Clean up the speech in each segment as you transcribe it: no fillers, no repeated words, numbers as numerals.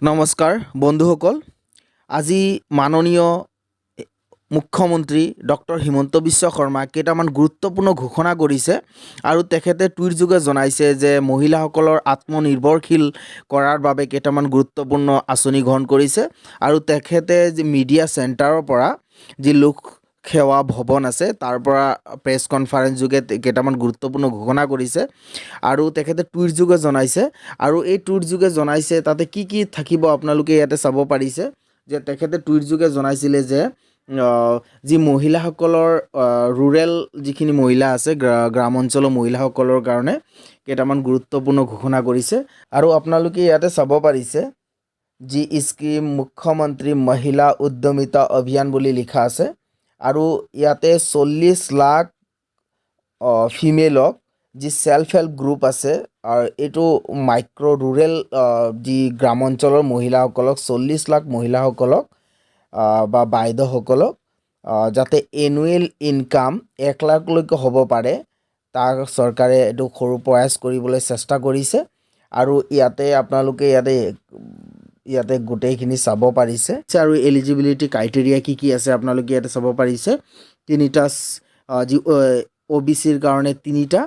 নমস্কাৰ বন্ধুসকল, আজি মাননীয় মুখ্যমন্ত্ৰী ডক্টৰ হিমন্ত বিশ্ব শৰ্মা কেইটামান গুৰুত্বপূৰ্ণ ঘোষণা কৰিছে আৰু তেখেতে টুইট যোগে জনাইছে যে মহিলাসকলৰ আত্মনিৰ্ভৰশীল কৰাৰ বাবে কেইটামান গুৰুত্বপূৰ্ণ আঁচনি গ্ৰহণ কৰিছে আৰু তেখেতে যি মিডিয়া চেণ্টাৰৰ পৰা যি লোক সেৱা ভৱন আছে তাৰ পৰা প্ৰেছ কনফাৰেন্স যোগে কেইটামান গুৰুত্বপূৰ্ণ ঘোষণা কৰিছে আৰু তেখেতে টুইট যোগে জনাইছে আৰু এই টুইট যোগে জনাইছে তাতে কি কি থাকিব আপোনালোকে ইয়াতে চাব পাৰিছে যে তেখেতে টুইট যোগে জনাইছিলে যে যি মহিলাসকলৰ ৰুৰেল যিখিনি মহিলা আছে গ্ৰাম অঞ্চলৰ মহিলাসকলৰ কাৰণে কেইটামান গুৰুত্বপূৰ্ণ ঘোষণা কৰিছে আৰু আপোনালোকে ইয়াতে চাব পাৰিছে যি স্কিম মুখ্যমন্ত্ৰী মহিলা উদ্যমিতা অভিযান বুলি লিখা আছে আৰু ইয়াতে 40 লাখ ফিমেলক যি সেলফ হেল্প গ্ৰুপ আছে আৰু এইটো মাইক্ৰ ৰুৰেল যি গ্ৰাম অঞ্চলৰ মহিলাসকলক 40 লাখ মহিলাসকলক বা বাইদেউসকলক যাতে এনুৱেল ইনকাম 1 লাখলৈকে হ'ব পাৰে তাৰ চৰকাৰে এইটো সৰু প্ৰয়াস কৰিবলৈ চেষ্টা কৰিছে আৰু ইয়াতে আপোনালোকে ইয়াতে গোটেইখিনি চাব পাৰিছে আৰু এলিজিবিলিটি ক্ৰাইটেৰিয়া কি আছে আপোনালোকে ইয়াতে চাব পাৰিছে তিনিটা যি OBCৰ কাৰণে তিনিটা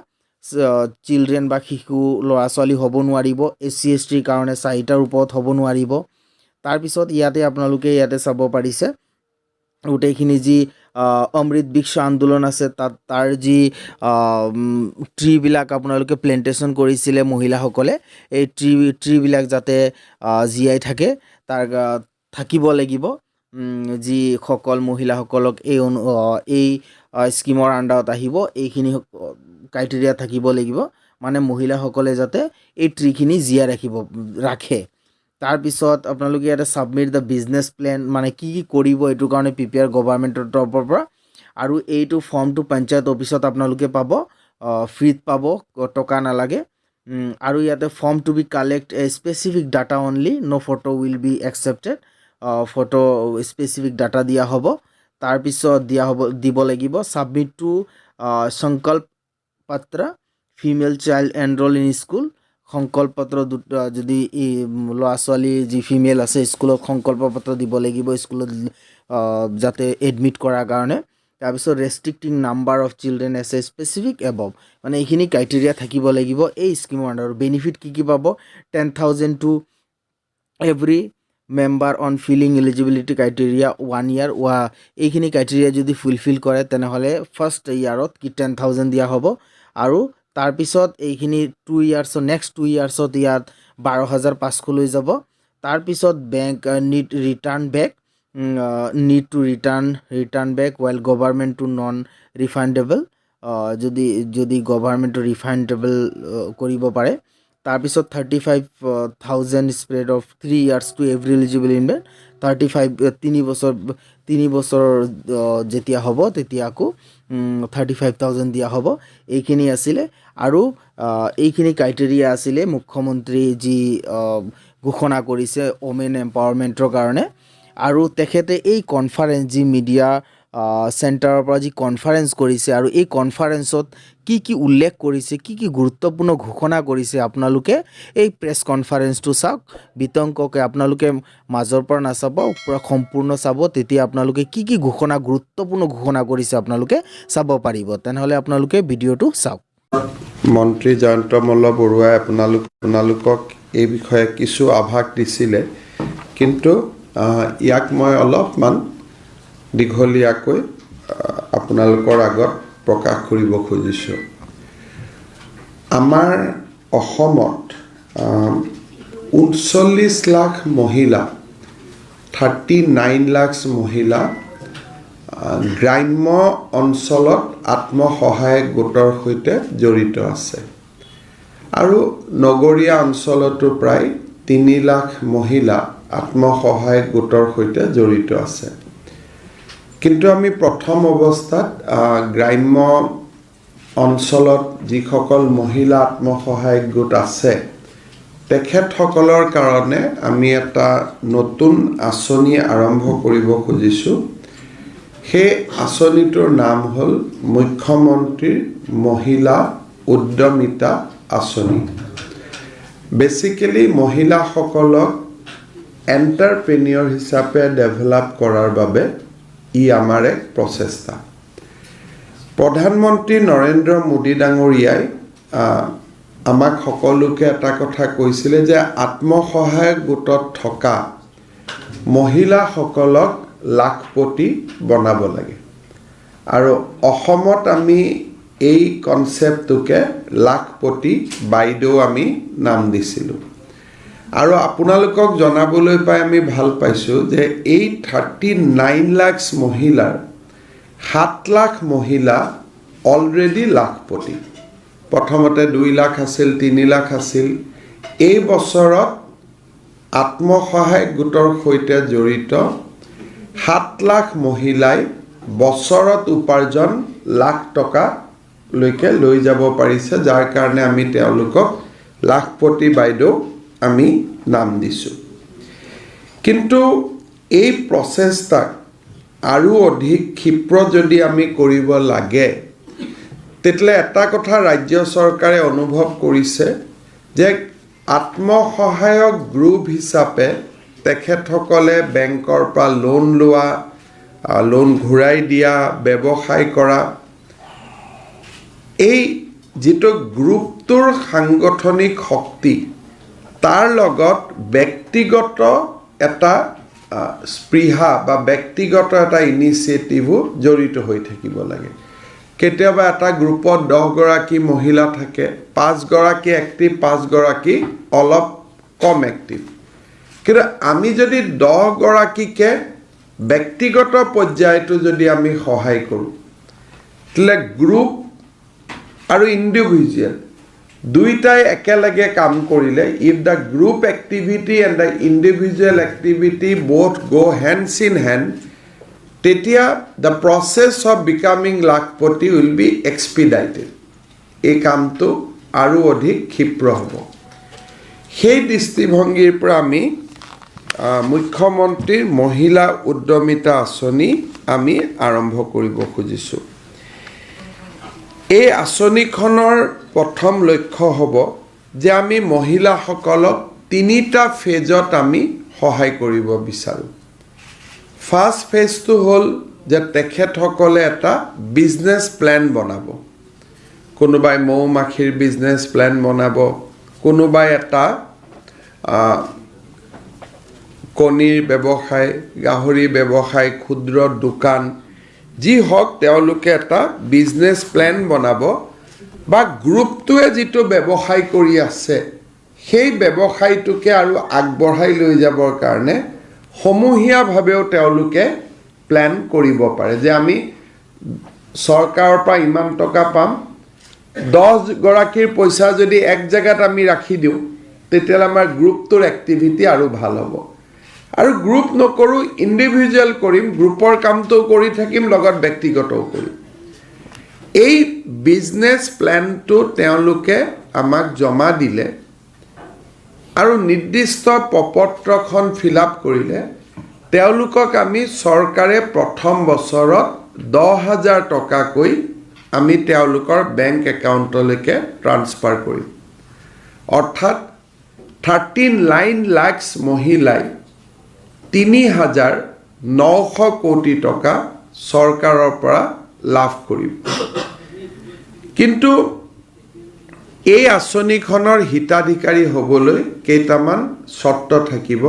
চিলড্ৰেন বা শিশু ল'ৰা ছোৱালী হ'ব নোৱাৰিব SC/STৰ কাৰণে 4টাৰ ওপৰত হ'ব নোৱাৰিব তাৰপিছত ইয়াতে আপোনালোকে ইয়াতে চাব পাৰিছে গোটেইখিনি যি অমৃত বৃক্ষ আন্দোলন আছে তাৰ যি ট্ৰিবিলাক আপোনালোকে প্লেণ্টেশ্যন কৰিছিলে মহিলাসকলে এই ট্ৰিবিলাক যাতে জীয়াই থাকে তাৰ থাকিব লাগিব যি সকল মহিলাসকলক এই স্কিমৰ আণ্ডাৰত আহিব এইখিনি ক্ৰাইটেৰিয়া থাকিব লাগিব মানে মহিলাসকলে যাতে এই ট্ৰিখিনি জীয়াই ৰাখে তাৰপিছত আপোনালোকে ইয়াতে ছাবমিট দ্য বিজনেছ প্লেন মানে কি কৰিব এইটোৰ কাৰণে প্ৰিপেয়াৰ গভৰ্ণমেণ্টৰ তৰফৰ পৰা আৰু এইটো ফৰ্মটো পঞ্চায়ত অফিচত আপোনালোকে পাব ফ্ৰীত পাব টকা নালাগে আৰু ইয়াতে form to be collect a specific data only no' photo will be accepted photo specific data দিয়া হ'ব তাৰপিছত দিব লাগিব ছাবমিট টু সংকল্প পত্ৰ female child enrol in school সংকল্প পত্ৰ যদি ল'ৰা ছোৱালী যি ফিমেল আছে স্কুলত সংকল্প পত্ৰ দিব লাগিব স্কুলত যাতে এডমিট কৰাৰ কাৰণে তাৰপিছত restricting number of children as a specific above মানে এইখিনি ক্ৰাইটেৰিয়া থাকিব লাগিব এই স্কিমৰ আণ্ডাৰত বেনিফিট কি পাব 10,000 to every member on filling eligibility criteria 1 year এইখিনি ক্ৰাইটেৰিয়া যদি ফুলফিল কৰে তেনেহ'লে ফাৰ্ষ্ট ইয়াৰত কি 10,000 দিয়া হ'ব আৰু তাৰপিছত এইখিনি 2 years নেক্সট 2 yearsত ইয়াত 12,500 লৈ যাব তাৰপিছত bank need to return back well government to non refundable যদি গভৰ্ণমেণ্টটো ৰিফাণ্ডেবল কৰিব পাৰে তাৰপিছত 35,000 spread of 3 years to every eligible ইনভেট 3 বছৰ যেতিয়া হ'ব তেতিয়া আকৌ 35,000 দিয়া হ'ব এইখিনি আছিলে আৰু এইখিনি ক্ৰাইটেৰিয়া আছিলে মুখ্যমন্ত্ৰী যি ঘোষণা কৰিছে ওমেন এম্পাৱাৰমেণ্টৰ কাৰণে আৰু তেখেতে এই কনফাৰেন্স যি মিডিয়া চেণ্টাৰৰ পৰা যি কনফাৰেন্স কৰিছে আৰু এই কনফাৰেন্সত কি উল্লেখ কৰিছে কি গুৰুত্বপূৰ্ণ ঘোষণা কৰিছে আপোনালোকে এই প্ৰেছ কনফাৰেন্সটো চাওক বিতংককে আপোনালোকে মাজৰ পৰা নাচাব পুৰা সম্পূৰ্ণ চাব তেতিয়া আপোনালোকে কি গুৰুত্বপূৰ্ণ ঘোষণা কৰিছে আপোনালোকে চাব পাৰিব তেনেহ'লে আপোনালোকে ভিডিঅ'টো চাওক মন্ত্ৰী জয়ন্ত মল্ল বৰুৱাই আপোনালোকক এই বিষয়ে কিছু আভাস দিছিলে কিন্তু ইয়াক মই অলপমান দীঘলীয়াকৈ আপোনালোকৰ আগত প্ৰকাশ কৰিব খুজিছোঁ আমাৰ অসমত 39 লাখ মহিলা 39 লাখ মহিলা গ্ৰাম্য অঞ্চলত আত্মসহায়ক গোটৰ সৈতে জড়িত আছে আৰু নগৰীয়া অঞ্চলতো প্ৰায় 3 লাখ মহিলা আত্মসহায়ক গোটৰ সৈতে জড়িত আছে কিন্তু আমি প্ৰথম অৱস্থাত গ্ৰাম্য অঞ্চলত যিসকল মহিলা আত্মসহায়ক গোট আছে তেখেতসকলৰ কাৰণে আমি এটা নতুন আঁচনি আৰম্ভ কৰিব খুজিছোঁ সেই আঁচনিটোৰ নাম হ'ল মুখ্যমন্ত্ৰীৰ মহিলা উদ্যমিতা আঁচনি বেসিক্যালি মহিলাসকলক এণ্টাৰপ্ৰেনিয়ৰ হিচাপে ডেভেলপ কৰাৰ বাবে ই আমাৰ এক প্ৰচেষ্টা। প্ৰধানমন্ত্ৰী নৰেন্দ্ৰ মোদী ডাঙৰীয়াই আমাক সকলোকে এটা কথা কৈছিলে যে আত্মসহায়ক গোটত থকা মহিলাসকলক লাখপতি বনাব লাগে। আৰু অসমত আমি এই কনচেপ্টটোকে লাখপতি বাইদেউ আমি নাম দিছিলোঁ। আৰু আপোনালোকক জনাবলৈ পাই আমি ভাল পাইছোঁ যে এই 39 লাখ মহিলাৰ 7 লাখ মহিলা অলৰেডি লাখপতি। প্ৰথমতে 2 লাখ আছিল, 3 লাখ আছিল। এই বছৰত আত্মসহায়ক গোটৰ সৈতে জড়িত 7 লাখ মহিলাই বছৰত উপাৰ্জন লাখ টকালৈকে লৈ যাব পাৰিছে, যাৰ কাৰণে আমি তেওঁলোকক লাখপতি বাইদেউ আমি নাম দিছোঁ। কিন্তু এই প্ৰচেষ্টাক আৰু অধিক ক্ষীপ্ৰ যদি আমি কৰিব লাগে, তেতিয়াহ'লে এটা কথা ৰাজ্য চৰকাৰে অনুভৱ কৰিছে যে আত্মসহায়ক গ্ৰুপ হিচাপে তেখেতসকলে বেংকৰ পৰা লোন লোৱা, লোন ঘূৰাই দিয়া, ব্যৱসায় কৰা, এই যিটো গ্ৰুপটোৰ সাংগঠনিক শক্তি, তাৰ লগত ব্যক্তিগত এটা স্পৃহা বা ব্যক্তিগত এটা ইনিচিয়েটিভো জড়িত হৈ থাকিব লাগে। কেতিয়াবা এটা গ্ৰুপত 10 গৰাকী মহিলা থাকে, 5 গৰাকী এক্টিভ, 5 গৰাকী অলপ কম এক্টিভ। কিন্তু আমি যদি 10 গৰাকীকে ব্যক্তিগত পৰ্যায়টো যদি আমি সহায় কৰোঁ, তেতিয়াহ'লে গ্ৰুপ আৰু ইণ্ডিভিজুৱেল দুইটাই একেলগে কাম কৰিলে, if the group activity and the individual activity both go' hands in hand, তেতিয়া the process of becoming lakhpati will be expedited. এই কামটো আৰু অধিক ক্ষীপ্ৰ হ'ব। সেই দৃষ্টিভংগীৰ পৰা আমি মুখ্যমন্ত্ৰীৰ মহিলা উদ্যমিতা আঁচনি আমি আৰম্ভ কৰিব খুজিছোঁ। এই আঁচনিখনৰ প্ৰথম লক্ষ্য হ'ব যে আমি মহিলাসকলক 3টা ফেজত আমি সহায় কৰিব বিচাৰোঁ। ফাৰ্ষ্ট ফেজটো হ'ল যে তেখেতসকলে এটা বিজনেছ প্লেন বনাব। কোনোবাই মৌ মাখিৰ বিজনেছ প্লেন বনাব, কোনোবাই এটা কণীৰ ব্যৱসায়, গাহৰি ব্যৱসায়, ক্ষুদ্ৰ দোকান, যি হওক তেওঁলোকে এটা বিজনেছ প্লেন বনাব, বা গ্ৰুপটোৱে যিটো ব্যৱসায় কৰি আছে সেই ব্যৱসায়টোকে আৰু আগবঢ়াই লৈ যাবৰ কাৰণে সমূহীয়াভাৱেও তেওঁলোকে প্লেন কৰিব পাৰে যে আমি চৰকাৰৰ পৰা ইমান টকা পাম, 10 গৰাকীৰ পইচা যদি এক জেগাত আমি ৰাখি দিওঁ, তেতিয়াহ'লে আমাৰ গ্ৰুপটোৰ এক্টিভিটি আৰু ভাল হ'ব। আৰু গ্ৰুপ নকৰোঁ, ইণ্ডিভিজুৱেল কৰিম, গ্ৰুপৰ কামটো কৰি থাকিম, লগত ব্যক্তিগতও কৰিম। এই বিজনেছ প্লেনটো তেওঁলোকে আমাক জমা দিলে আৰু নিৰ্দিষ্ট প্ৰপত্ৰখন ফিল আপ কৰিলে, তেওঁলোকক আমি চৰকাৰে প্ৰথম বছৰত 10,000 টকাকৈ আমি তেওঁলোকৰ বেংক একাউণ্টলৈকে ট্ৰান্সফাৰ কৰিম। অৰ্থাৎ 39 লাখ মহিলাই 3,900 কোটি টকা চৰকাৰৰ পৰা লাভ কৰিব। কিন্তু এই আঁচনিখনৰ হিতাধিকাৰী হ'বলৈ কেইটামান চৰ্ত থাকিব।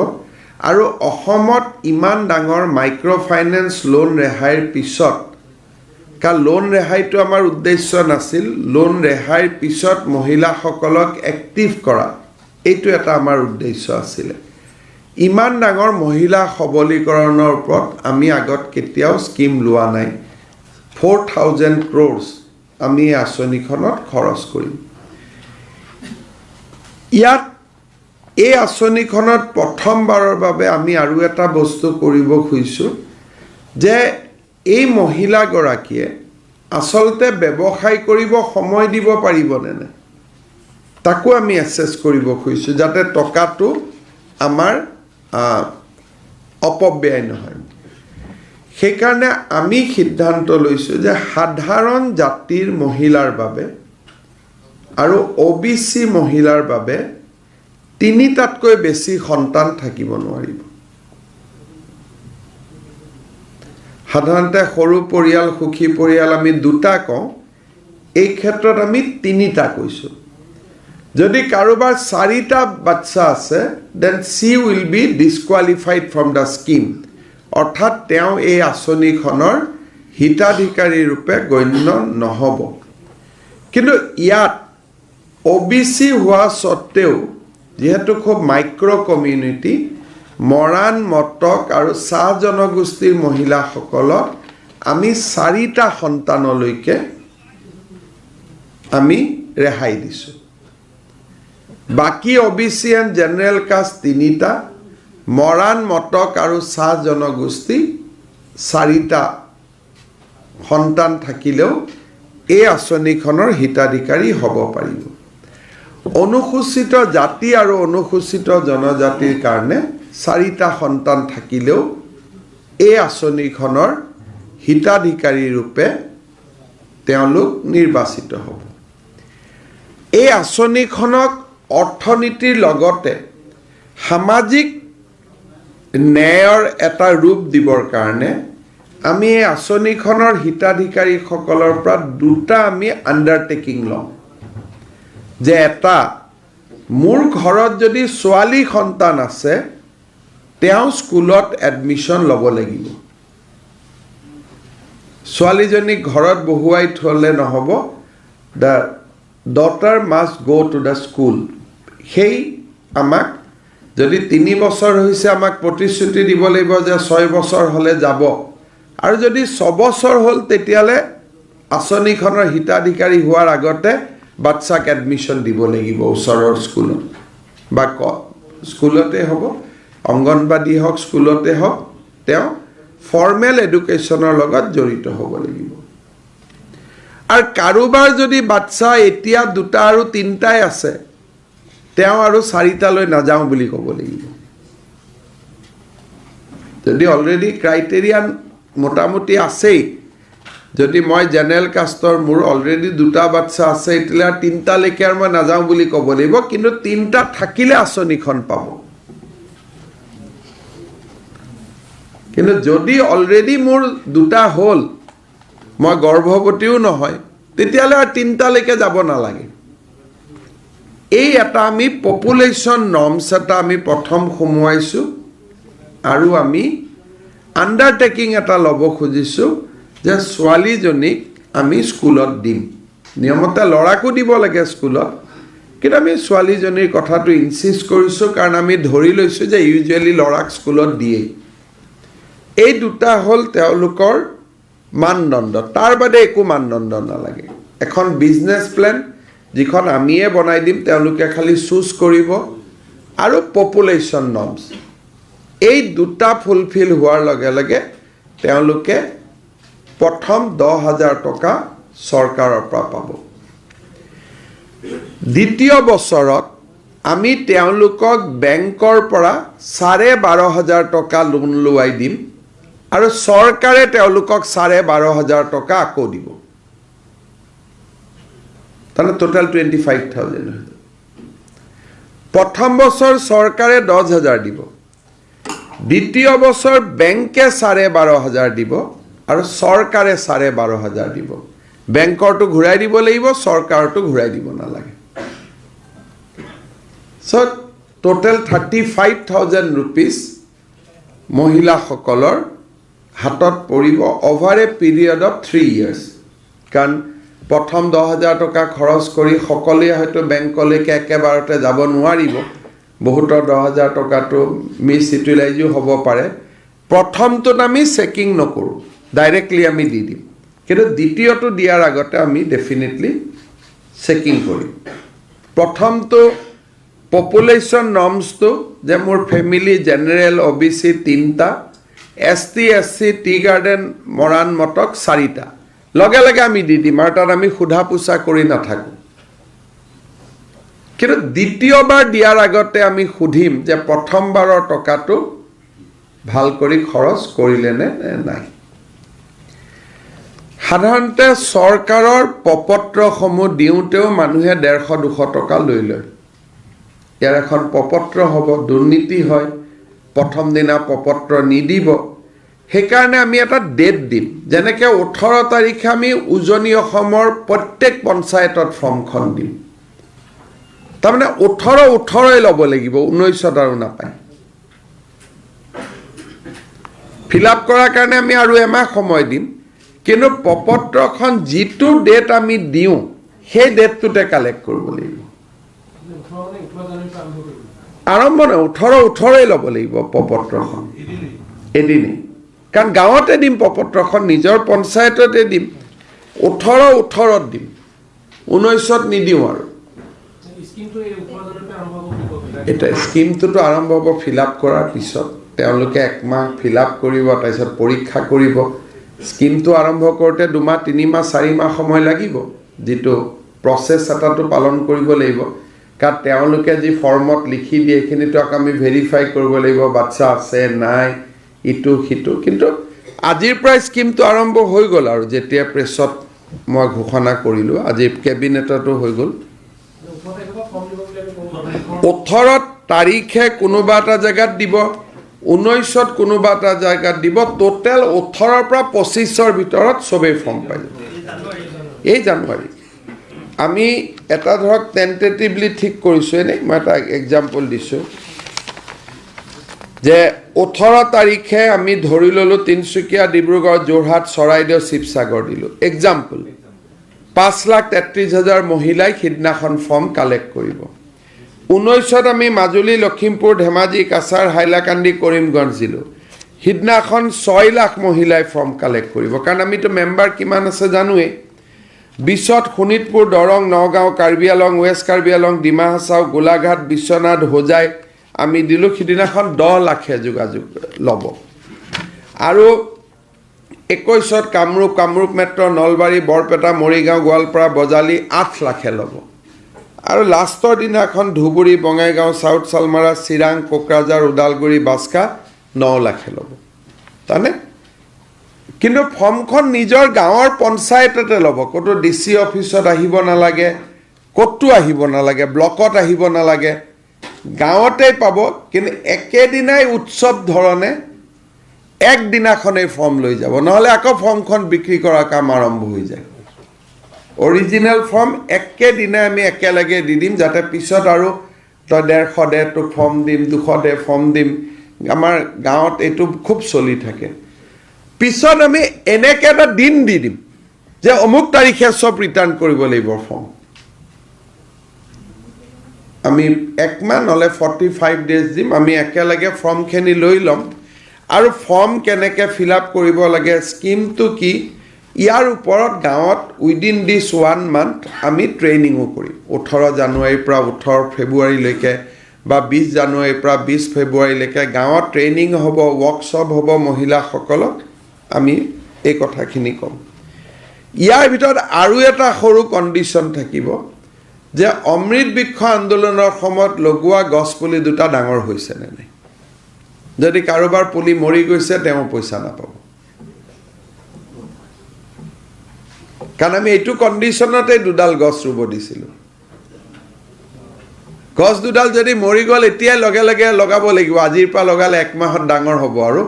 আৰু অসমত ইমান ডাঙৰ মাইক্ৰ' ফাইনেন্স লোন ৰেহাইৰ পিছত, কাৰণ লোন ৰেহাইটো আমাৰ উদ্দেশ্য নাছিল, লোন ৰেহাইৰ পিছত মহিলাসকলক এক্টিভ কৰা, এইটো এটা আমাৰ উদ্দেশ্য আছিলে। ইমান ডাঙৰ মহিলা সবলীকৰণৰ ওপৰত আমি আগত কেতিয়াও স্কিম লোৱা নাই। 4,000 crores আমি এই আঁচনিখনত খৰচ কৰিম। ইয়াত এই আঁচনিখনত প্ৰথমবাৰৰ বাবে আমি আৰু এটা বস্তু কৰিব খুজিছোঁ যে এই মহিলাগৰাকীয়ে আচলতে ব্যৱসায় কৰিব সময় দিব পাৰিবনে নাই, তাকো আমি এছেছ কৰিব খুজিছোঁ, যাতে টকাটো আমাৰ অপব্যয় নহয়। সেইকাৰণে আমি সিদ্ধান্ত লৈছোঁ যে সাধাৰণ জাতিৰ মহিলাৰ বাবে আৰু OBC মহিলাৰ বাবে 3টাতকৈ বেছি সন্তান থাকিব নোৱাৰিব। সাধাৰণতে সৰু পৰিয়াল সুখী পৰিয়াল আমি দুটা কওঁ এই ক্ষেত্ৰত আমি তিনিটা কৈছোঁ যদি কাৰোবাৰ চাৰিটা বাচ্চা আছে then she will be disqualified from the scheme অৰ্থাৎ তেওঁ এই আঁচনিখনৰ হিতাধিকাৰী ৰূপে গণ্য নহ'ব কিন্তু ইয়াত OBC হোৱা সত্ত্বেও যেহেতু খুব মাইক্ৰ কমিউনিটি মৰাণ মটক আৰু চাহ জনগোষ্ঠীৰ মহিলাসকলক আমি চাৰিটা সন্তানলৈকে আমি ৰেহাই দিছোঁ বাকী OBC এণ্ড জেনেৰেল কাষ্ট তিনিটা মৰাণ মটক আৰু চাহ জনগোষ্ঠী চাৰিটা সন্তান থাকিলেও এই আঁচনিখনৰ হিতাধিকাৰী হ'ব পাৰিব অনুসূচিত জাতি আৰু অনুসূচিত জনজাতিৰ কাৰণে চাৰিটা সন্তান থাকিলেও এই আঁচনিখনৰ হিতাধিকাৰী ৰূপে তেওঁলোক নিৰ্বাচিত হ'ব এই আঁচনিখনক অৰ্থনীতিৰ লগতে সামাজিক ন্যায়ৰ এটা ৰূপ দিবৰ কাৰণে আমি এই আঁচনিখনৰ হিতাধিকাৰীসকলৰ পৰা দুটা আমি আণ্ডাৰটেকিং লওঁ যে এটা মোৰ ঘৰত যদি ছোৱালী সন্তান আছে তেওঁ স্কুলত এডমিশ্যন ল'ব লাগিব ছোৱালীজনীক ঘৰত বহুৱাই থ'লে নহ'ব দ্য ডটাৰ মাষ্ট গ' টু দ্য স্কুল সেই আমাক যদি 3 বছৰ হৈছে আমাক প্ৰতিশ্ৰুতি দিব লাগিব যে 6 বছৰ হ'লে যাব আৰু যদি 6 বছৰ হ'ল তেতিয়ালে আঁচনিখনৰ হিতাধিকাৰী হোৱাৰ আগতে বাচ্চাক এডমিশ্যন দিব লাগিব ওচৰৰ স্কুলত বা স্কুলতে হ'ব অংগনবাদী হওক স্কুলতে হওক তেওঁ ফৰ্মেল এডুকেশ্যনৰ লগত জড়িত হ'ব লাগিব আৰু কাৰোবাৰ যদি বাচ্চা এতিয়া 2টা আৰু 3টাই আছে তেওঁ আৰু 4টালৈ নাযাওঁ বুলি ক'ব লাগিব যদি অলৰেডি ক্ৰাইটেৰিয়া মোটামুটি আছেই যদি মই জেনেৰেল কাষ্টৰ মোৰ অলৰেডি 2টা বাচ্চা আছে এতিয়া 3টালৈকে আৰু মই নাযাওঁ বুলি ক'ব লাগিব কিন্তু 3টা থাকিলে আঁচনিখন পাব কিন্তু যদি অলৰেডি মোৰ 2টা হ'ল মই গৰ্ভৱতীও নহয় তেতিয়ালে আৰু 3টালৈকে যাব নালাগে এই এটা আমি পপুলেশ্যন নৰ্মছ এটা আমি প্ৰথম সোমোৱাইছোঁ আৰু আমি আণ্ডাৰটেকিং এটা ল'ব খুজিছোঁ যে ছোৱালীজনীক আমি স্কুলত দিম নিয়মতে ল'ৰাকো দিব লাগে স্কুলত কিন্তু আমি ছোৱালীজনীৰ কথাটো ইনচিষ্ট কৰিছোঁ কাৰণ আমি ধৰি লৈছোঁ যে ইউজুৱেলি ল'ৰাক স্কুলত দিয়ে এই দুটা হ'ল তেওঁলোকৰ মানদণ্ড তাৰ বাদে একো মানদণ্ড নালাগে এখন বিজনেছ প্লেন যিখন আমিয়ে বনাই দিম তেওঁলোকে খালি চুজ কৰিব আৰু পপুলেশ্যন নৰ্মছ এই দুটা ফুলফিল হোৱাৰ লগে লগে তেওঁলোকে প্ৰথম 10,000 টকা চৰকাৰৰ পৰা পাব দ্বিতীয় বছৰত আমি তেওঁলোকক বেংকৰ পৰা 12,500 টকা লোন লোৱাই দিম আৰু চৰকাৰে তেওঁলোকক 12,500 টকা আকৌ দিব তাহলে টোটাল 25,000 প্ৰথম বছৰ চৰকাৰে 10,000 দিব দ্বিতীয় বছৰ বেংকে 12,500 দিব আৰু চৰকাৰে 12,500 দিব বেংকৰটো ঘূৰাই দিব লাগিব চৰকাৰটো ঘূৰাই দিব নালাগে সো টোটাল 35,000 rupees মহিলাসকলৰ হাতত পৰিব over A period of 3 years কাৰণ প্ৰথম 10,000 টকা খৰচ কৰি সকলোৱে হয়তো বেংকলৈকে একেবাৰতে যাব নোৱাৰিব বহুতৰ 10,000 টকাটো মিছ ইউটিলাইজো হ'ব পাৰে প্ৰথমটোত আমি চেকিং নকৰোঁ ডাইৰেক্টলি আমি দি দিম কিন্তু দ্বিতীয়টো দিয়াৰ আগতে আমি ডেফিনেটলি চেকিং কৰিম প্ৰথমটো পপুলেশ্যন নৰ্মছটো যে মোৰ ফেমিলি জেনেৰেল OBC 3টা ST SC tea garden Moran Matak 4টা লগে লগে আমি দি দিম আৰু তাত আমি সোধা পোছা কৰি নাথাকোঁ কিন্তু দ্বিতীয়বাৰ দিয়াৰ আগতে আমি সুধিম যে প্ৰথমবাৰৰ টকাটো ভাল কৰি খৰচ কৰিলে নে নাই সাধাৰণতে চৰকাৰৰ প্ৰপত্ৰসমূহ দিওঁতেও মানুহে 150-200 টকা লৈ লয় ইয়াৰ এখন প্ৰপত্ৰ হ'ব দুৰ্নীতি হয় প্ৰথম দিনা প্ৰপত্ৰ নিদিব সেইকাৰণে আমি এটা ডেট দিম, যেনেকৈ 18 তাৰিখে আমি উজনি অসমৰ প্ৰত্যেক পঞ্চায়তত ফৰ্মখন দিম। তাৰমানে 18 ল'ব লাগিব, 19ত আৰু নাপায়। ফিল আপ কৰাৰ কাৰণে আমি আৰু এমাহ সময় দিম, কিন্তু প্ৰপত্ৰখন যিটো ডেট আমি দিওঁ সেই ডেটটোতে কালেক্ট কৰিব লাগিব। আৰম্ভ নহয়, 18 ল'ব লাগিব প্ৰপত্ৰখন এদিনেই, কাৰণ গাঁৱতে দিম প্ৰপত্ৰখন, নিজৰ পঞ্চায়ততে দিম, 18ত দিম, 19ত নিদিওঁ। আৰু এতিয়া স্কিমটোতো আৰম্ভ হ'ব ফিল আপ কৰাৰ পিছত, তেওঁলোকে একমাহ ফিল আপ কৰিব, তাৰপিছত পৰীক্ষা কৰিব। স্কিমটো আৰম্ভ কৰোঁতে 2 মাহ 3 মাহ 4 মাহ সময় লাগিব, যিটো প্ৰচেছ এটাটো পালন কৰিব লাগিব, কাৰণ তেওঁলোকে যি ফৰ্মত লিখি দিয়ে সেইখিনিতো আকৌ আমি ভেৰিফাই কৰিব লাগিব, বাচ্চা আছে নাই, ইটো সিটো। কিন্তু আজিৰ পৰাই স্কিমটো আৰম্ভ হৈ গ'ল, আৰু যেতিয়া প্ৰেছত মই ঘোষণা কৰিলোঁ, আজি কেবিনেটতো হৈ গ'ল। 18 তাৰিখে কোনোবা এটা জেগাত দিব, 19ত কোনোবা এটা জেগাত দিব, টোটেল 18ৰ পৰা 25ৰ ভিতৰত চবেই ফৰ্ম পাই যাব। এই জানুৱাৰী আমি এটা ধৰক টেণ্টেটিভলি ঠিক কৰিছোঁ, এনেই মই এটা এক্সাম্পল দিছোঁ যে 18 তাৰিখে আমি ধৰি ল'লোঁ তিনিচুকীয়া, ডিব্ৰুগড়, যোৰহাট, চৰাইদেউ, শিৱসাগৰ দিলোঁ এক্সাম্পল। 5,33,000 মহিলাই সিদিনাখন ফৰ্ম কালেক্ট কৰিব। 19ত আমি মাজুলী, লখিমপুৰ, ধেমাজি, কাছাৰ, হাইলাকান্দি, কৰিমগঞ্জ দিলোঁ। সিদিনাখন 6 লাখ মহিলাই ফৰ্ম কালেক্ট কৰিব, কাৰণ আমিতো মেম্বাৰ কিমান আছে জানোৱেই। 20ত শোণিতপুৰ, দৰং, নগাঁও, কাৰ্বি আলং, ৱেষ্ট কাৰ্বি আলং, ডিমা হাছাও, গোলাঘাট, বিশ্বনাথ, হোজাই আমি দিলোঁ। সিদিনাখন 10 লাখে যোগাযোগ ল'ব। আৰু 21ত কামৰূপ মেট্ৰ, নলবাৰী, বৰপেটা, মৰিগাঁও, গোৱালপাৰা, বজালি 8 লাখে ল'ব। আৰু লাষ্টৰ দিনাখন ধুবুৰী, বঙাইগাঁও, চাউথ চালমাৰা, চিৰাং, কোকৰাঝাৰ, ওদালগুৰি, বাস্কা 9 লাখে ল'ব। তাৰমানে কিন্তু ফৰ্মখন নিজৰ গাঁৱৰ পঞ্চায়ততে ল'ব, ক'তো DC অফিচত আহিব নালাগে, ক'তো আহিব নালাগে, ব্লকত আহিব নালাগে, গাঁৱতেই পাব। কিন্তু একেদিনাই উৎসৱ ধৰণে একদিনাখনেই ফৰ্ম লৈ যাব, নহ'লে আকৌ ফৰ্মখন বিক্ৰী কৰাৰ কাম আৰম্ভ হৈ যায়। অৰিজিনেল ফৰ্ম একেদিনাই আমি একেলগে দি দিম, যাতে পিছত আৰু তই 150 দে, তোক ফৰ্ম দিম, 200 দে, ফৰ্ম দিম। আমাৰ গাঁৱত এইটো খুব চলি থাকে। পিছত আমি এনেকৈ এটা দিন দি দিম যে অমুক তাৰিখে চব ৰিটাৰ্ণ কৰিব লাগিব ফৰ্ম। আমি 1 মাহ নহ'লে 45 ডেজ দিম, আমি একেলগে ফৰ্মখিনি লৈ ল'ম। আৰু ফৰ্ম কেনেকৈ ফিল আপ কৰিব লাগে, স্কিমটো কি, ইয়াৰ ওপৰত গাঁৱত উইদিন দিছ 1 মান্থ আমি ট্ৰেইনিঙো কৰিম। 18 জানুৱাৰীৰ পৰা 18 ফেব্ৰুৱাৰীলৈকে বা 20 জানুৱাৰীৰ পৰা 20 ফেব্ৰুৱাৰীলৈকে গাঁৱত ট্ৰেইনিং হ'ব, ৱৰ্কশ্বপ হ'ব, মহিলাসকলক আমি এই কথাখিনি ক'ম। ইয়াৰ ভিতৰত আৰু এটা সৰু কণ্ডিশ্যন থাকিব যে অমৃত বৃক্ষ আন্দোলনৰ সময়ত লগোৱা গছপুলি 2টা ডাঙৰ হৈছেনে নাই। যদি কাৰোবাৰ পুলি মৰি গৈছে তেওঁ পইচা নাপাব, কাৰণ আমি এইটো কণ্ডিশ্যনতে 2ডাল গছ ৰুব দিছিলোঁ। গছ 2ডাল যদি মৰি গ'ল এতিয়াই লগে লগে লগাব লাগিব, আজিৰ পৰা লগালে 1 মাহত ডাঙৰ হ'ব আৰু,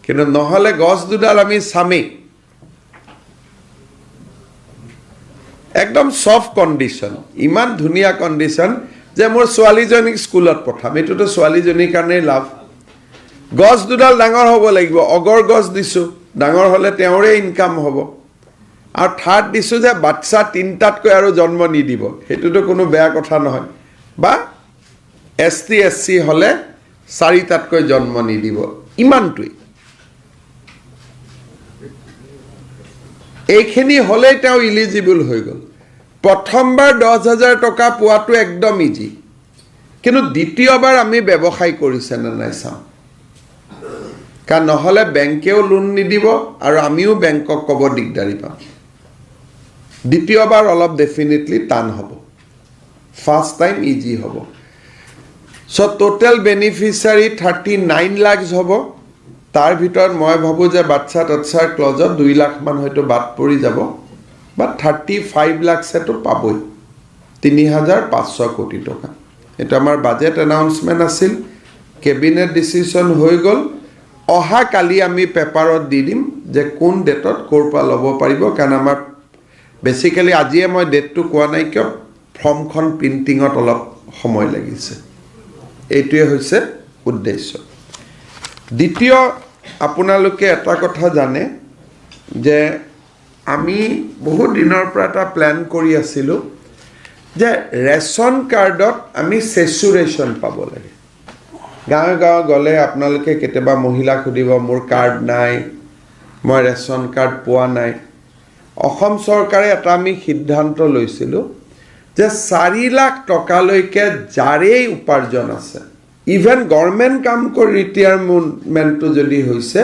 কিন্তু নহ'লে গছ 2ডাল আমি চামেই। একদম চফ্ট কণ্ডিশ্যন, ইমান ধুনীয়া কণ্ডিশ্যন যে মোৰ ছোৱালীজনীক স্কুলত পঠাম, এইটোতো ছোৱালীজনীৰ কাৰণেই লাভ। গছ 2ডাল ডাঙৰ হ'ব লাগিব, অগৰ গছ দিছোঁ, ডাঙৰ হ'লে তেওঁৰে ইনকাম হ'ব। আৰু থাৰ্ড দিছোঁ যে বাচ্চা 3টাতকৈ আৰু জন্ম নিদিব, সেইটোতো কোনো বেয়া কথা নহয়। বা ST SC হ'লে 4টাতকৈ জন্ম নিদিব, ইমানটোৱেই। এইখিনি হ'লেই তেওঁ ইলিজিবল হৈ গ'ল। প্ৰথমবাৰ 10,000 টকা পোৱাটো একদম ইজি, কিন্তু দ্বিতীয়বাৰ আমি ব্যৱসায় কৰিছেনে নাই চাওঁ, কাৰণ নহ'লে বেংকেও লোন নিদিব আৰু আমিও বেংকক ক'ব দিগদাৰি পাম। দ্বিতীয়বাৰ অলপ ডেফিনেটলি টান হ'ব, ফাৰ্ষ্ট টাইম ইজি হ'ব। চ' টোটেল বেনিফিচিয়াৰী 39 লাখ হ'ব। তাৰ ভিতৰত মই ভাবোঁ যে বাচ্চা তাচ্চাৰ ক্লজত 2 লাখমান হয়তো বাদ পৰি যাব, বা 35 লাখছেতো পাবই, 3,500 কোটি টকা। এইটো আমাৰ বাজেট এনাউন্সমেণ্ট আছিল, কেবিনেট ডিচিশ্যন হৈ গ'ল। অহাকালি আমি পেপাৰত দি দিম যে কোন ডেটত ক'ৰ পৰা ল'ব পাৰিব, কাৰণ আমাৰ বেচিকেলি আজিয়ে মই ডেটটো কোৱা নাই কিয় ফৰ্মখন প্ৰিণ্টিঙত অলপ সময় লাগিছে। এইটোৱে হৈছে উদ্দেশ্য। দ্বিতীয়, আপোনালোকে এটা কথা জানে যে আমি বহুত দিনৰ পৰা এটা প্লেন কৰি আছিলোঁ যে ৰেচন কাৰ্ডত আমি চেচুৰেশ্যন পাব লাগে। গাঁৱে গাঁৱে গ'লে আপোনালোকে কেতিয়াবা মহিলাক সুধিব মোৰ কাৰ্ড নাই, মই ৰেচন কাৰ্ড পোৱা নাই। অসম চৰকাৰে এটা আমি সিদ্ধান্ত লৈছিলোঁ যে 4 লাখ টকালৈকে যাৰেই উপাৰ্জন আছে, ইভেন গভৰ্ণমেণ্ট কাম কৰি ৰিটায়াৰমেণ্টটো যদি হৈছে,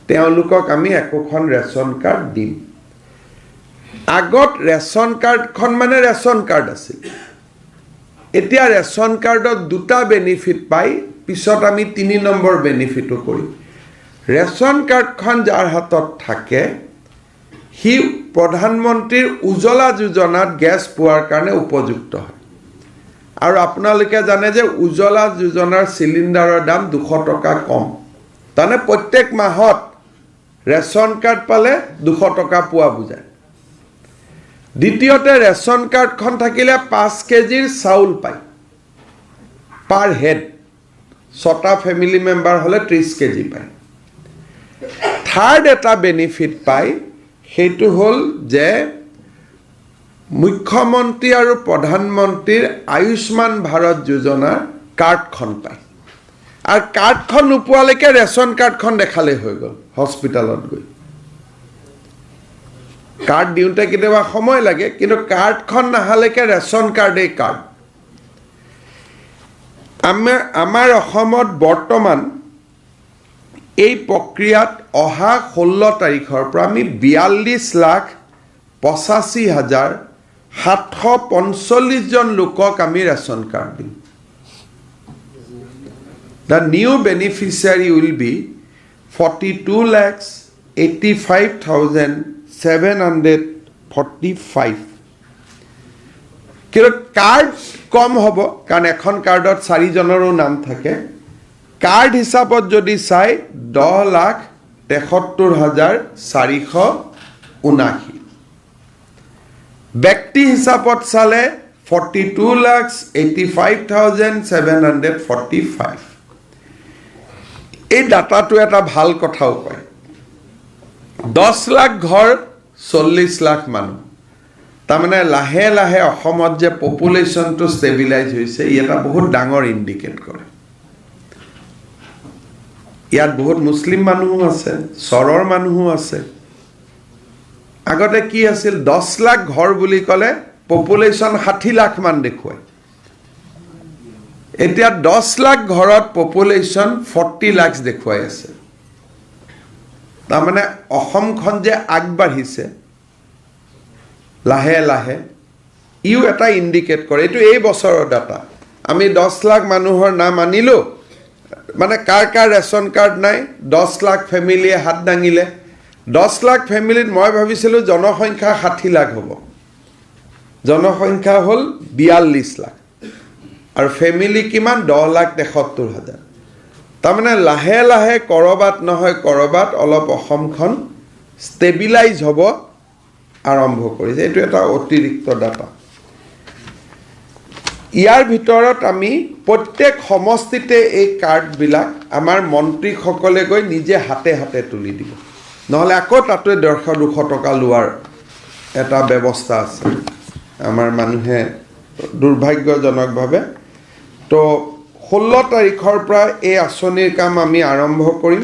তেওঁলোকক আমি একোখন ৰেচন কাৰ্ড দিম। আগত ৰেচন কাৰ্ডখন মানে ৰেচন কাৰ্ড আছিল, এতিয়া ৰেচন কাৰ্ডত 2টা বেনিফিট পাই, পিছত আমি 3 নম্বৰ বেনিফিটো কৰিম। ৰেচন কাৰ্ডখন যাৰ হাতত থাকে সি প্ৰধানমন্ত্ৰীৰ উজ্জ্বলা যোজনাত গেছ পোৱাৰ কাৰণে উপযুক্ত হয়। আৰু আপোনালোকে জানে যে উজ্জ্বলা যোজনাৰ চিলিণ্ডাৰৰ দাম 200 টকা কম, তাৰমানে প্ৰত্যেক মাহত ৰেচন কাৰ্ড পালে 200 টকা পোৱা বুজায়। দ্বিতীয়তে ৰেচন কাৰ্ডখন থাকিলে 5 কেজিৰ চাউল পায় পাৰ হেড, 6টা ফেমিলি মেম্বাৰ হ'লে 30 কেজি পায়। থাৰ্ড এটা বেনিফিট পায়, সেইটো হ'ল যে মুখ্যমন্ত্ৰী আৰু প্ৰধানমন্ত্ৰীৰ আয়ুষ্মান ভাৰত যোজনাৰ কাৰ্ডখন পায়। আৰু কাৰ্ডখন নোপোৱালৈকে ৰেচন কাৰ্ডখন দেখালেই হৈ গ'ল হস্পিটেলত গৈ। কাৰ্ড দিওঁতে কেতিয়াবা সময় লাগে, কিন্তু কাৰ্ডখন নাহালৈকে ৰেচন কাৰ্ডেই কাৰ্ড। আমাৰ অসমত বৰ্তমান এই প্ৰক্ৰিয়াত অহা 16 তাৰিখৰ পৰা আমি 42,85,745 জন লোকক আমি ৰেচন কাৰ্ড দিম। The new beneficiary will be 42,85,745. কিন্তু কাৰ্ড কম হ'ব, কাৰণ এখন কাৰ্ডত 4 জনৰো নাম থাকে। কাৰ্ড হিচাপত যদি চাই 10,73,479। ব্যক্তি হিচাপত চালে 42,85,745। এই ডাটাটো এটা ভাল কথাও কয়। 10 লাখ ঘৰ, 40 লাখ মানুহ, তাৰমানে লাহে লাহে অসমত যে পপুলেশ্যনটো ষ্টেবিলাইজ হৈছে, ই এটা বহুত ডাঙৰ ইণ্ডিকেট কৰে। ইয়াত বহুত মুছলিম মানুহো আছে, চৰৰ মানুহো আছে। আগতে কি আছিল, 10 লাখ ঘৰ বুলি ক'লে পপুলেশ্যন 60 লাখ মান দেখুৱায়। এতিয়া 10 লাখ ঘৰত পপুলেশ্যন 40 লাখ দেখুৱাই আছে। তাৰমানে অসমখন যে আগবাঢ়িছে লাহে লাহে, ইও এটা ইণ্ডিকেট কৰে। এইটো এই বছৰৰ ডাটা। আমি 10 লাখ মানুহৰ নাম আনিলোঁ, মানে কাৰ কাৰ ৰেচন কাৰ্ড নাই, 10 লাখ ফেমিলিয়ে হাত দাঙিলে। 10 লাখ ফেমিলিত মই ভাবিছিলোঁ জনসংখ্যা 60 লাখ হ'ব, জনসংখ্যা হ'ল 42 লাখ, আৰু ফেমিলি কিমান, 10,73,000। তাৰমানে লাহে লাহে ক'ৰবাত নহয় ক'ৰবাত অলপ অসমখন ষ্টেবিলাইজ হ'ব আৰম্ভ কৰিছে। এইটো এটা অতিৰিক্ত ডাটা। ইয়াৰ ভিতৰত আমি প্ৰত্যেক সমষ্টিতে এই কাৰ্ডবিলাক আমাৰ মন্ত্ৰীসকলে গৈ নিজে হাতে হাতে তুলি দিব, নহ'লে আকৌ তাতে 150-200 টকা লোৱাৰ এটা ব্যৱস্থা আছে আমাৰ মানুহে দুৰ্ভাগ্যজনকভাৱে। তো 16 তাৰিখৰ পৰা এই আঁচনিৰ কাম আমি আৰম্ভ কৰিম।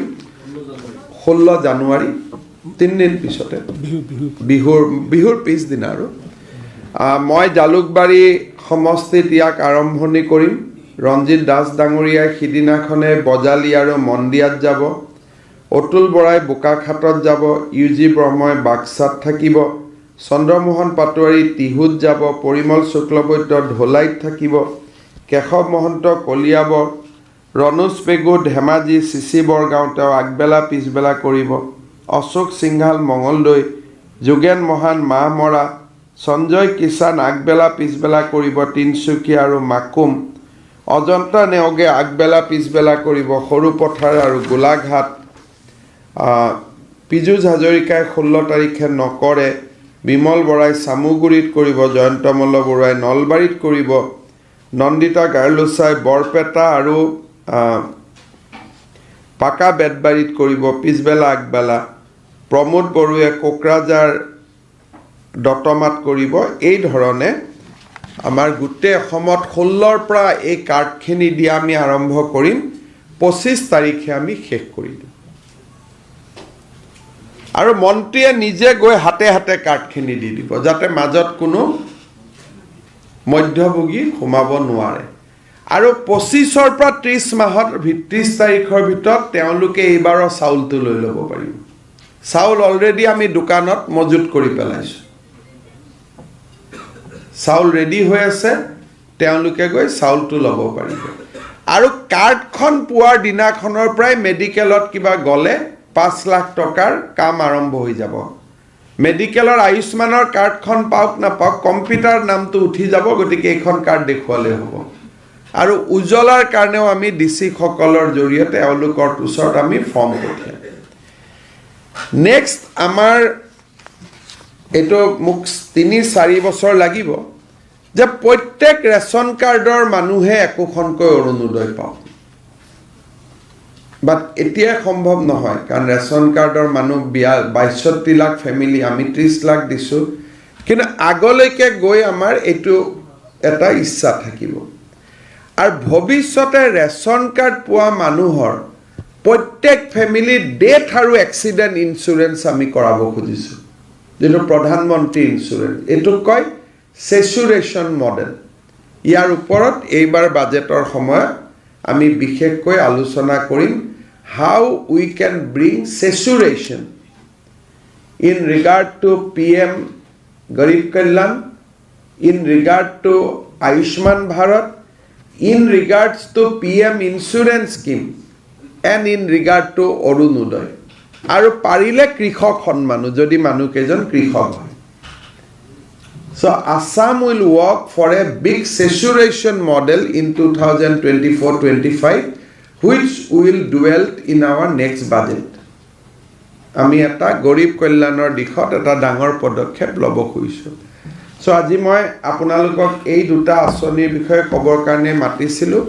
16 জানুৱাৰী, 3 দিন পিছতে, বিহুৰ পিছদিনা। আৰু মই জালুকবাৰী সমষ্টিত ইয়াক আৰম্ভণি কৰিম। ৰঞ্জিত দাস ডাঙৰীয়াই সিদিনাখনে বজালি আৰু মন্দিয়াত যাব, অতুল বৰাই বোকাখাটত যাব, UG ব্ৰহ্মই বাক্সাত থাকিব, চন্দ্ৰমোহন পাটোৱাৰী টিহুত যাব, পৰিমল শুক্লবৈদ্য ঢলাইত থাকিব, কেশৱ মহন্ত কলিয়াবৰ, ৰণোজ পেগু ধেমাজি চিচি বৰগাঁও তেওঁ আগবেলা পিছবেলা কৰিব, অশোক সিংহাল মঙলদৈ, যোগেন মহান মাহমৰা, সঞ্জয় কিষাণ আগবেলা পিছবেলা কৰিব তিনিচুকীয়া আৰু মাকুম, অজন্তা নেওগে আগবেলা পিছবেলা কৰিব সৰুপথাৰ আৰু গোলাঘাট, পীযুষ হাজৰিকাই 16 তাৰিখে নকৰে, বিমল বৰাই চামুগুৰিত কৰিব, জয়ন্ত মল্ল বৰুৱাই নলবাৰীত কৰিব, নন্দিতা গাৰ্লুচাই বৰপেটা আৰু পাকা বেতবাৰীত কৰিব পিছবেলা আগবেলা, প্ৰমোদ বড়োৱে কোকৰাঝাৰ দতমাত কৰিব। এই ধৰণে আমাৰ গোটেই অসমত 16ৰ পৰা এই কাৰ্ডখিনি দিয়া আমি আৰম্ভ কৰিম, 25 তাৰিখে আমি শেষ কৰি দিম। আৰু মন্ত্ৰীয়ে নিজে গৈ হাতে হাতে কাৰ্ডখিনি দি দিব, যাতে মাজত কোনো মধ্যভোগী সোমাব নোৱাৰে। আৰু 25ৰ পৰা 30 মাহত 30 তাৰিখৰ ভিতৰত তেওঁলোকে এইবাৰৰ চাউলটো লৈ ল'ব পাৰিব। চাউল অলৰেডি আমি দোকানত মজুত কৰি পেলাইছোঁ, চাউল ৰেডি হৈ আছে, তেওঁলোকে গৈ চাউলটো ল'ব পাৰিব। আৰু কাৰ্ডখন পোৱাৰ দিনাখনৰ পৰাই মেডিকেলত কিবা গ'লে 5 লাখ টকাৰ কাম আৰম্ভ হৈ যাব। মেডিকেলৰ আয়ুষ্মানৰ কাৰ্ডখন পাওক নাপাওক কম্পিউটাৰ নামটো উঠি যাব, গতিকে এইখন কাৰ্ড দেখুৱালে হ'ব। আৰু উজ্জ্বলাৰ কাৰণেও আমি DC সকলৰ জৰিয়তে তেওঁলোকৰ ওচৰত আমি ফৰ্ম পঠিয়াম। নেক্সট আমাৰ এইটো মোক 3-4 বছৰ লাগিব যে প্ৰত্যেক ৰেচন কাৰ্ডৰ মানুহে একোখনকৈ অৰুণোদয় পাওক। বাট এতিয়াই সম্ভৱ নহয়, কাৰণ ৰেচন কাৰ্ডৰ মানুহ 62 লাখ ফেমিলি, আমি 30 লাখ দিছোঁ। কিন্তু আগলৈকে গৈ আমাৰ এইটো এটা ইচ্ছা থাকিব। আৰু ভৱিষ্যতে ৰেচন কাৰ্ড পোৱা মানুহৰ প্ৰত্যেক ফেমিলিৰ ডেথ আৰু এক্সিডেণ্ট ইঞ্চুৰেঞ্চ আমি কৰাব খুজিছোঁ, যিটো প্ৰধানমন্ত্ৰী ইঞ্চুৰেঞ্চ, এইটোক কয় চেচুৰেশ্যন মডেল। ইয়াৰ ওপৰত এইবাৰ বাজেটৰ সময়ত আমি বিশেষকৈ আলোচনা কৰিম, how we can bring saturation in regard to PM Garib Kalyan, in regard to Ayushman Bharat, in regards to PM insurance scheme, and in regard to Arunodoi. আৰু পাৰিলে কৃষক সন্মানো, যদি মানুহকেইজন কৃষক হয়। So Assam will work for a big saturation model in 2024-25, which will dwell in our next budget. আমি এটা গৰীব কল্যাণৰ দিশত এটা ডাঙৰ পদক্ষেপ ল'ব খুজিছোঁ। চ' আজি মই আপোনালোকক এই দুটা আঁচনিৰ বিষয়ে ক'বৰ কাৰণে মাতিছিলোঁ।